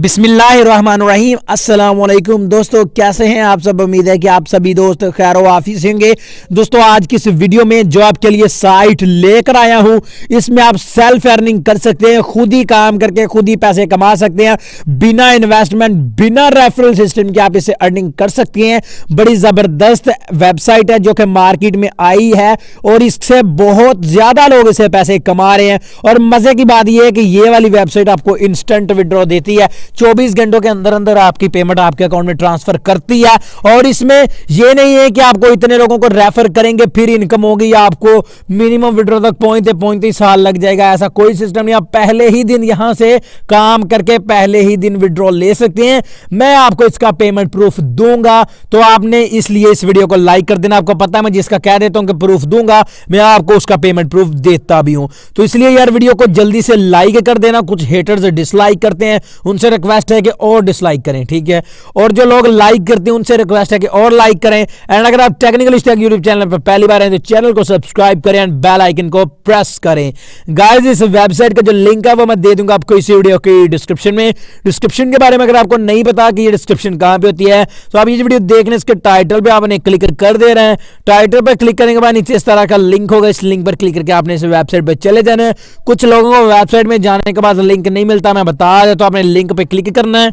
बिस्मिल्लाहिर्रहमानिर्रहीम। अस्सलाम वालेकुम दोस्तों, कैसे हैं आप सब। उम्मीद है कि आप सभी दोस्त खैर व आफियत होंगे। दोस्तों आज की इस वीडियो में जो आपके लिए साइट लेकर आया हूं, इसमें आप सेल्फ अर्निंग कर सकते हैं, खुद ही काम करके खुद ही पैसे कमा सकते हैं, बिना इन्वेस्टमेंट बिना रेफरल सिस्टम के आप इसे अर्निंग कर सकते हैं। बड़ी जबरदस्त वेबसाइट है जो कि मार्केट में आई है और इससे बहुत ज्यादा लोग इसे पैसे कमा रहे हैं। और मजे की बात यह है कि ये वाली वेबसाइट आपको इंस्टेंट विड्रॉ देती है, 24 घंटों के अंदर अंदर आपकी पेमेंट आपके अकाउंट में ट्रांसफर करती है। और इसमें यह नहीं है कि आपको इतने लोगों को रेफर करेंगे फिर इनकम होगी या आपको मिनिमम विड्रॉ तक पहुंचते ही साल लग जाएगा, ऐसा कोई सिस्टम नहीं। आप पहले ही दिन यहां से काम करके पहले ही दिन विड्रॉ ले सकते हैं। मैं आपको इसका पेमेंट प्रूफ दूंगा, तो आपने इसलिए इस वीडियो को लाइक कर देना। आपको पता है मैं जिसका कह देता हूं कि प्रूफ दूंगा, मैं आपको उसका पेमेंट प्रूफ देता भी हूं। तो इसलिए यार वीडियो को जल्दी से लाइक कर देना। कुछ हेटर्स डिसलाइक करते हैं, उनसे रिक्वेस्ट है कि और डिसलाइक करें, ठीक है। और जो लोग लाइक करते हैं उनसे रिक्वेस्ट है कि और लाइक करें। एंड अगर आप टेक्निकल स्टैक यूट्यूब चैनल पर पहली बार हैं तो चैनल को सब्सक्राइब करें एंड बेल आइकन को प्रेस करें। गाइस इस वेबसाइट का जो लिंक है वो मैं दे दूंगा आपको इस वीडियो की डिस्क्रिप्शन में। डिस्क्रिप्शन के बारे में अगर आपको नहीं पता कि ये डिस्क्रिप्शन कहां पे होती है, तो आप ये वीडियो देखने इसके टाइटल पे आपने क्लिक कर दे रहे हैं। टाइटल पर क्लिक करने के बाद नीचे इस तरह का लिंक होगा, इस लिंक पर क्लिक करके आपने इस वेबसाइट पर चले जाना है। कुछ लोगों को वेबसाइट में जाने के बाद लिंक नहीं मिलता, मैं बता देता हूं, आपने लिंक पे क्लिक करना है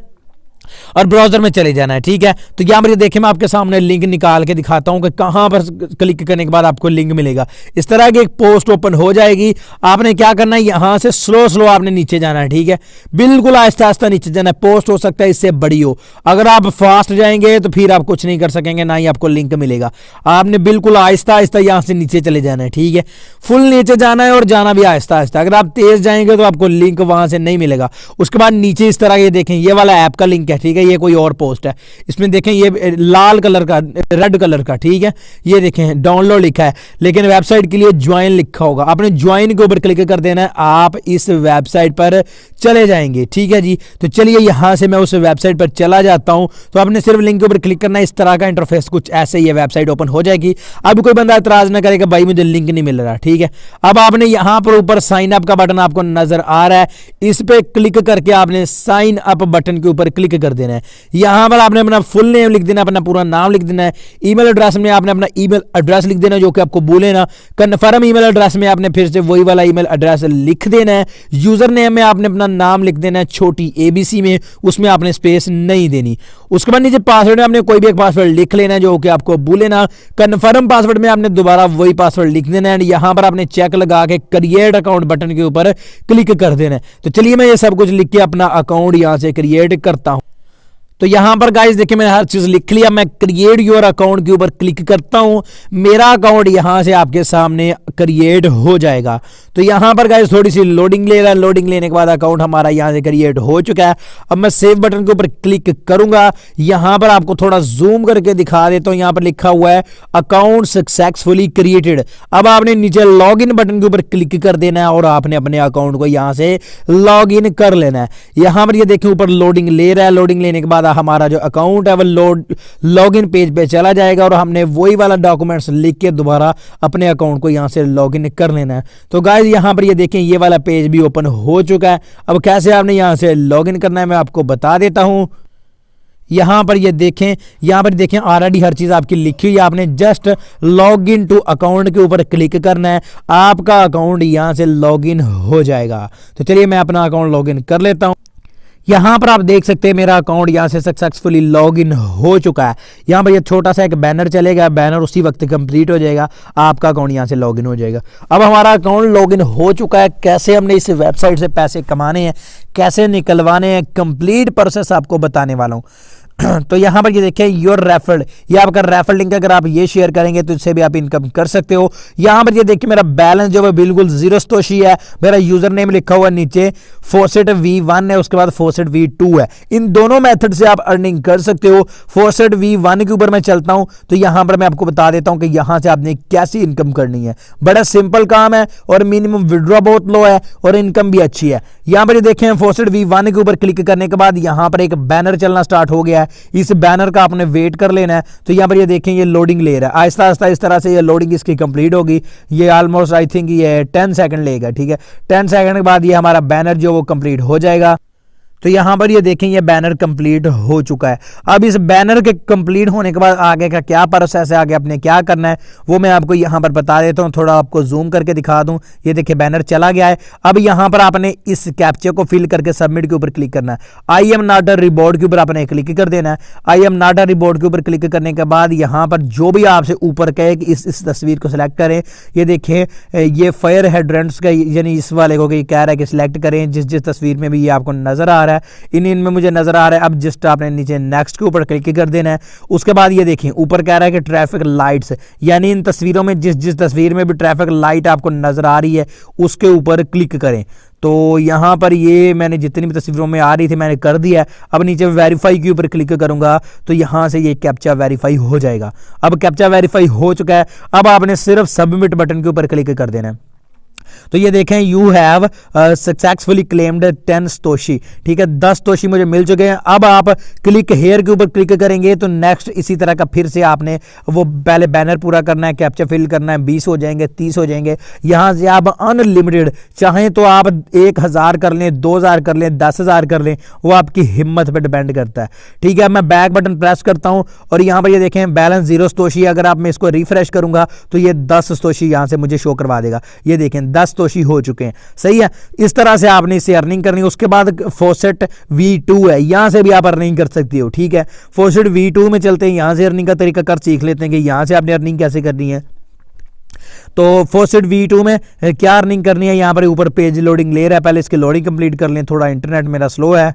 और ब्राउजर में चले जाना है, ठीक है। तो यहां पर ये देखिए मैं आपके सामने लिंक निकाल के दिखाता हूं कि कहां पर क्लिक करने के बाद आपको लिंक मिलेगा। इस तरह की एक पोस्ट ओपन हो जाएगी। आपने क्या करना है, यहां से स्लो आपने नीचे जाना है, ठीक है। बिल्कुल आहिस्ता आहिस्ता नीचे जाना है। पोस्ट हो सकता है इससे बड़ी हो, अगर आप फास्ट जाएंगे तो फिर आप कुछ नहीं कर सकेंगे, ना ही आपको लिंक मिलेगा। आपने बिल्कुल आहिस्ता आहिस्ता यहां से नीचे चले जाना है, ठीक है। फुल नीचे जाना है और जाना भी आहिस्ता आहिस्ता। अगर आप तेज जाएंगे तो आपको लिंक वहां से नहीं मिलेगा। उसके बाद नीचे इस तरह ये देखें, ये वाला ऐप का लिंक है, ठीक है। ये कोई और पोस्ट है, इसमें देखें ये लाल कलर का रेड कलर का, ठीक है। ये देखें डाउनलोड लिखा है, लेकिन वेबसाइट के लिए ज्वाइन लिखा होगा। आपने ज्वाइन के ऊपर क्लिक कर देना है, आप इस वेबसाइट पर चले जाएंगे, ठीक है जी। तो चलिए यहां से मैं उस वेबसाइट पर चला जाता हूं। तो आपने सिर्फ लिंक के ऊपर क्लिक करना है, इस तरह का इंटरफेस कुछ ऐसे ये वेबसाइट ओपन हो जाएगी। अब कोई बंदा एतराज ना करेगा भाई मुझे लिंक नहीं मिल रहा, ठीक है। अब आपने यहां पर ऊपर साइन अप का बटन आपको नजर आ रहा है, इस पे क्लिक करके आपने साइन अप बटन के ऊपर क्लिक कर देना है। यहां पर आपने अपना फुल नेम लिख देना, अपना पूरा नाम लिख देना है। ईमेल एड्रेस में आपने अपना ईमेल एड्रेस लिख देना जो कि आपको भूले ना। कन्फर्म ईमेल एड्रेस में आपने फिर से वही वाला ईमेल एड्रेस लिख देना है। यूजर नेम में आपने अपना नाम लिख देना है छोटी ABC में, उसमें आपने स्पेस नहीं देनी। उसके बाद नीचे पासवर्ड में आपने कोई भी एक पासवर्ड लिख लेना है जो कि आपको भूले ना। कन्फर्म पासवर्ड में आपने दोबारा वही पासवर्ड लिख देना है। यहां पर आपने चेक लगा के क्रिएट अकाउंट बटन के ऊपर क्लिक कर देना है। तो चलिए मैं ये सब कुछ लिख के अपना अकाउंट यहां से क्रिएट करता हूं। तो यहां पर गाइस देखिए मैंने हर चीज लिख लिया। मैं क्रिएट योर अकाउंट के ऊपर क्लिक करता हूं, मेरा अकाउंट यहां से आपके सामने क्रिएट हो जाएगा। तो यहां पर गाइस थोड़ी सी लोडिंग ले रहा है। लोडिंग लेने के बाद अकाउंट हमारा यहां से क्रिएट हो चुका है। अब मैं सेव बटन के ऊपर क्लिक करूंगा। यहां पर आपको थोड़ा जूम करके दिखा देता हूं, यहां पर लिखा हुआ है अकाउंट सक्सेसफुली क्रिएटेड। अब आपने नीचे लॉग इन बटन के ऊपर क्लिक कर देना है और आपने अपने अकाउंट को यहां से लॉग इन कर लेना है। यहां पर ये देखिए ऊपर लोडिंग ले रहा है। लोडिंग लेने के बाद हमारा जो अकाउंट है वो लॉगिन पेज पे चला जाएगा और हमने वही वाला डॉक्यूमेंट्स लिख के दोबारा अपने अकाउंट को यहां से लॉगिन कर लेना है। तो गाइस यहां पर ये देखें ये वाला पेज भी ओपन हो चुका है। अब कैसे आपने यहां से लॉगिन करना है मैं आपको बता देता हूं। यहां पर ये देखें, यहां पर देखें ऑलरेडी हर चीज आपकी लिखी हुई है। आपने just log in to account के ऊपर क्लिक करना है, आपका अकाउंट यहां से लॉग इन हो जाएगा। तो चलिए मैं अपना अकाउंट लॉग इन कर लेता हूं। यहां पर आप देख सकते हैं मेरा अकाउंट यहां से सक्सेसफुली लॉगिन हो चुका है। यहां पर ये छोटा सा एक बैनर चलेगा, बैनर उसी वक्त कंप्लीट हो जाएगा, आपका अकाउंट यहां से लॉगिन हो जाएगा। अब हमारा अकाउंट लॉगिन हो चुका है। कैसे हमने इस वेबसाइट से पैसे कमाने हैं, कैसे निकलवाने हैं, कंप्लीट प्रोसेस आपको बताने वाला हूं। तो यहां पर ये देखिए योर रेफर्ड, ये आपका रेफर लिंक अगर आप ये शेयर करेंगे तो इससे भी आप इनकम कर सकते हो। यहां पर ये देखिए मेरा बैलेंस जो है बिल्कुल जीरो स्तोशी है। मेरा यूजर नेम लिखा हुआ नीचे faucetv1 है, उसके बाद faucetv2 है। इन दोनों मेथड से आप अर्निंग कर सकते हो। faucetv1 के ऊपर मैं चलता हूं तो यहां पर मैं आपको बता देता हूं कि यहां से आपने कैसी इनकम करनी है। बड़ा सिंपल काम है और मिनिमम विड्रॉ बहुत लो है और इनकम भी अच्छी है। यहां पर ये देखें faucetv1 के ऊपर क्लिक करने के बाद यहां पर एक बैनर चलना स्टार्ट हो गया है। इस बैनर का आपने वेट कर लेना है। तो यहां पर ये देखें ये लोडिंग ले रहा है, आहिस्ता आहिस्ता इस तरह से ये लोडिंग इसकी कंप्लीट होगी। ये ऑलमोस्ट आई थिंक ये 10 सेकंड लेगा, ठीक है। 10 सेकंड के बाद ये हमारा बैनर जो वो कंप्लीट हो जाएगा। तो यहाँ पर ये देखें ये बैनर कंप्लीट हो चुका है। अब इस बैनर के कंप्लीट होने के बाद आगे का क्या प्रोसेस है, आगे आपने क्या करना है वो मैं आपको यहाँ पर बता देता हूँ। थोड़ा आपको जूम करके दिखा दूँ। ये देखिए बैनर चला गया है। अब यहाँ पर आपने इस कैप्चे को फिल करके सबमिट के ऊपर क्लिक करना है। आई एम नॉट अ रिबोर्ड के ऊपर आपने क्लिक कर देना है। आई एम नॉट अ रिबोर्ड के ऊपर क्लिक करने के बाद यहाँ पर जो भी आपसे ऊपर कहे कि इस तस्वीर को सिलेक्ट करें। ये देखें ये फायर हाइड्रेंट्स का यानी इस वाले को कह रहा है कि सिलेक्ट करें जिस तस्वीर में भी ये आपको नजर आ रहा है, इनमें मुझे नजर आ रहा है। अब जस्ट आपने नीचे नेक्स्ट के ऊपर क्लिक कर देना है। उसके बाद ये देखें ऊपर कह रहा है कि ट्रैफिक लाइट्स, यानी इन तस्वीरों में जिस तस्वीर में भी ट्रैफिक लाइट आपको नजर आ रही है उसके ऊपर क्लिक करें। तो यहाँ पर ये मैंने जितनी भी तस्वीरों में आ रही थी मैंने कर दिया है। अब नीचे वेरीफाई के ऊपर क्लिक करूंगा तो यहाँ से ये कैप्चा वेरीफाई हो जाएगा। अब कैप्चा वेरीफाई हो चुका है। अब आपने सिर्फ सबमिट बटन के ऊपर क्लिक कर देना है। तो ये देखें you have successfully claimed 10 Toshi, ठीक है 10 तोशी मुझे मिल चुके हैं। अब आप क्लिक हेयर के ऊपर क्लिक करेंगे तो नेक्स्ट इसी तरह का फिर से आपने वो पहले बैनर पूरा करना है, कैप्चा फिल करना है। 20 हो जाएंगे, 30 हो जाएंगे। यहां से आप अनलिमिटेड चाहें तो आप 1000 कर लें, 2000 कर लें, 10,000 कर लें, वो आपकी हिम्मत पे डिपेंड करता है। ठीक है मैं बैक बटन प्रेस करता हूं और यहां पर ये देखें बैलेंस 0 तोशी। अगर आप मैं इसको रिफ्रेश करूंगा तो ये 10 तोशी यहां से मुझे शो करवा देगा। ये देखें 10 तोशी हो चुके हैं। सही है, इस तरह से आपने इसे अर्निंग करनी है। उसके बाद फॉसेट V2 है, यहां से भी आप अर्निंग कर सकते हो। ठीक है फॉसेट V2 में चलते हैं, यहां से अर्निंग का तरीका कर सीख लेते हैं कि यहां से आपने अर्निंग कैसे करनी है। तो फॉसेट V2 में क्या अर्निंग करनी है, यहां पर ऊपर पेज लोडिंग ले रहा है, पहले इसकी लोडिंग कंप्लीट कर लें। थोड़ा इंटरनेट मेरा स्लो है।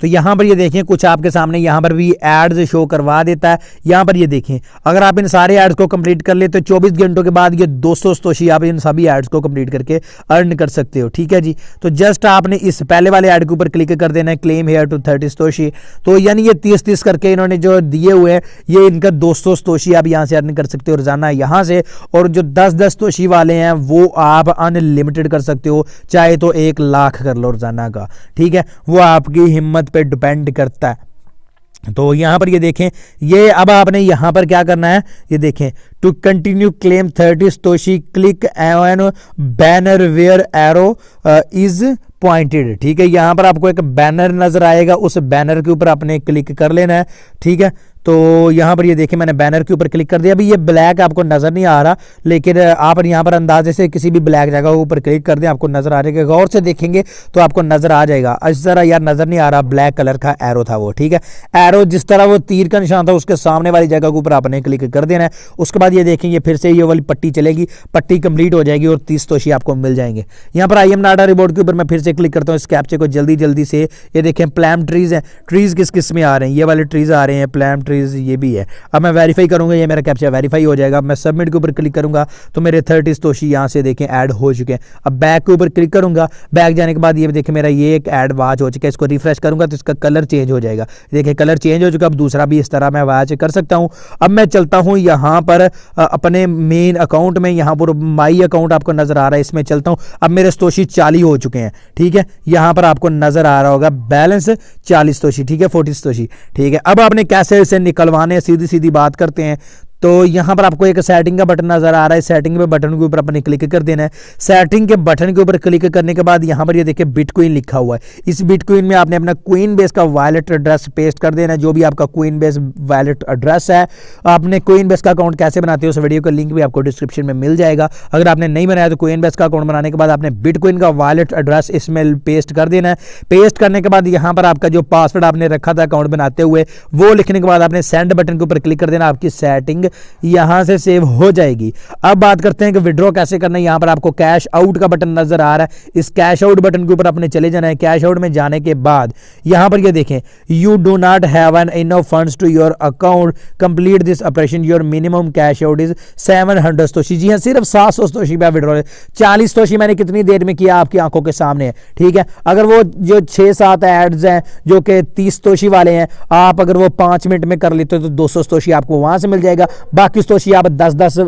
तो यहां पर ये देखें कुछ आपके सामने यहां पर भी एड्स शो करवा देता है। यहां पर ये देखें अगर आप इन सारे एड्स को कंप्लीट कर ले तो 24 घंटों के बाद ये 200 तोशी आप इन सभी एड्स को कंप्लीट करके अर्न कर सकते हो। ठीक है जी, तो जस्ट आपने इस पहले वाले एड के ऊपर क्लिक कर देना है, क्लेम हेयर टू 30 तोशी। तो यानी ये 30 करके इन्होंने जो दिए हुए हैं ये इनका 200 तोशी आप यहां से अर्न कर सकते हो रोजाना यहां से। और जो 10-10 तोशी वाले हैं वो आप अनलिमिटेड कर सकते हो, चाहे तो 1 लाख कर लो रोजाना का। ठीक है वो आपकी हिम्मत पे डिपेंड करता है। तो यहां पर ये देखें ये अब आपने यहां पर क्या करना है, ये देखें टू कंटिन्यू क्लेम 30 तोशी click on banner where arrow is pointed. ठीक है यहां पर आपको एक बैनर नजर आएगा, उस बैनर के ऊपर आपने क्लिक कर लेना है। ठीक है तो यहां पर ये देखें मैंने बैनर के ऊपर क्लिक कर दिया। अभी ये ब्लैक आपको नजर नहीं आ रहा लेकिन आप यहां पर अंदाजे से किसी भी ब्लैक जगह के ऊपर क्लिक कर दें आपको नजर आ जाएगा। गौर से देखेंगे तो आपको नजर आ जाएगा। इस तरह यार नजर नहीं आ रहा, ब्लैक कलर का एरो था वो। ठीक है एरो जिस तरह वो तीर का निशान था उसके सामने वाली जगह के ऊपर आपने क्लिक कर देना है। उसके बाद ये देखेंगे फिर से ये वाली पट्टी चलेगी, पट्टी कंप्लीट हो जाएगी और 30 तोशी आपको मिल जाएंगे। यहाँ पर आई एम नॉट अ रिबोर्ड के ऊपर मैं फिर से क्लिक करता हूँ इस कैप्चे को जल्दी से। ये देखें प्लैम ट्रीज है, ट्रीज किस किस में आ रहे हैं, ये वाले ट्रीज आ रहे हैं, प्लैम ट्रीज ये भी है। अब मैं वेरीफाई करूंगा, ये मेरा कैप्चा वेरीफाई हो जाएगा। मैं सबमिट के ऊपर क्लिक करूंगा तो मेरे 30 तोशी यहां से देखें ऐड हो चुके हैं। अब बैक के ऊपर क्लिक करूंगा, बैक जाने के बाद ये देखें मेरा ये एक ऐड वॉच हो चुका है। इसको रिफ्रेश करूंगा तो इसका कलर चेंज हो जाएगा। देखिए कलर चेंज हो चुका। अब दूसरा भी इस तरह मैं वॉच कर सकता हूं। अब मैं चलता हूं यहां पर अपने मेन अकाउंट में, यहां पर माई अकाउंट आपको नजर आ रहा है, इसमें चलता हूं। अब मेरे तोशी 40 हो चुके हैं। ठीक है यहां पर आपको नजर आ रहा होगा बैलेंस 40 तोशी। ठीक है 40 तोशी। ठीक है अब आपने कैसे इसे निकलवाने, सीधी बात करते हैं। तो यहां पर आपको एक सेटिंग का बटन नजर आ रहा है, सेटिंग पे बटन के ऊपर अपने क्लिक कर देना है। सेटिंग के बटन के ऊपर क्लिक करने के बाद यहां पर ये देखिए बिटकॉइन लिखा हुआ है। इस बिटकॉइन में आपने अपना coinbase का वॉलेट एड्रेस पेस्ट कर देना है, जो भी आपका coinbase वॉलेट एड्रेस है। आपने coinbase का अकाउंट कैसे बनाते हो उस वीडियो का लिंक भी आपको डिस्क्रिप्शन में मिल जाएगा। अगर आपने नहीं बनाया तो coinbase का अकाउंट बनाने के बाद आपने बिटकॉइन का वॉलेट एड्रेस इसमें पेस्ट कर देना है। पेस्ट करने के बाद यहां पर आपका जो पासवर्ड आपने रखा था अकाउंट बनाते हुए वो लिखने के बाद आपने सेंड बटन के ऊपर क्लिक कर देना। आपकी सेटिंग यहां से सेव हो जाएगी। अब बात करते हैं कि विड्रॉ कैसे करना है। यहां पर आपको कैश आउट का बटन नजर आ रहा है, इस कैश आउट बटन के ऊपर अपने चले जाना है। कैश आउट में जाने के बाद यहां पर ये देखें you do not have an enough funds to your account complete this operation your minimum cash out is 700 तोशी। जी हां सिर्फ 700 तोशी पे विड्रॉ। 40 तोशी मैंने कितनी देर में किया आपकी आंखों के सामने है। ठीक है अगर वो जो 6-7 एड्स हैं जो कि 30 तोशी वाले हैं, आप अगर वो 5 मिनट में कर लेते हो तो 200 तोशी आपको वहां से मिल जाएगा। बाकी स्तोशी आप 10-10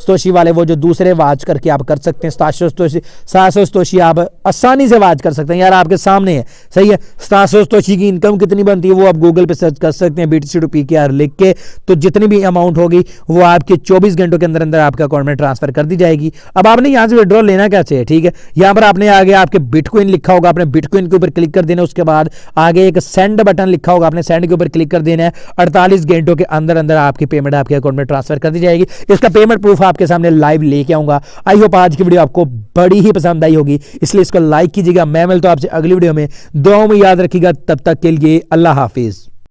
स्तोशी वाले वो जो दूसरे वाच करके आप कर सकते हैं। 700 स्तोशी आप आसानी से वाच कर सकते हैं यार, आपके सामने है, सही है। 700 स्तोशी की इनकम कितनी बनती है वो आप गूगल पे सर्च कर सकते हैं, BTC टू PKR लिख के, तो जितनी भी अमाउंट होगी वो आपके 24 घंटों के अंदर अंदर आपके अकाउंट में ट्रांसफर कर दी जाएगी। अब आपने यहाँ से विड्रॉल लेना कैसे है, ठीक है, यहाँ पर आपने आगे आपके बिटकॉइन लिखा होगा, आपने बिटकॉइन के ऊपर क्लिक कर देना, उसके बाद आगे एक सेंड बटन लिखा होगा, आपने सेंड के ऊपर क्लिक कर देना है। 48 घंटों के अंदर अंदर आपकी पेमेंट आपके अकाउंट में ट्रांसफर कर दी जाएगी। इसका पेमेंट प्रूफ आपके सामने लाइव लेके आऊंगा। आई होप आज की वीडियो आपको बड़ी ही पसंद आई होगी, इसलिए इसको लाइक कीजिएगा। मैं मिलता हूं आपसे अगली वीडियो में, दुआओं में याद रखिएगा। तब तक के लिए अल्लाह हाफिज।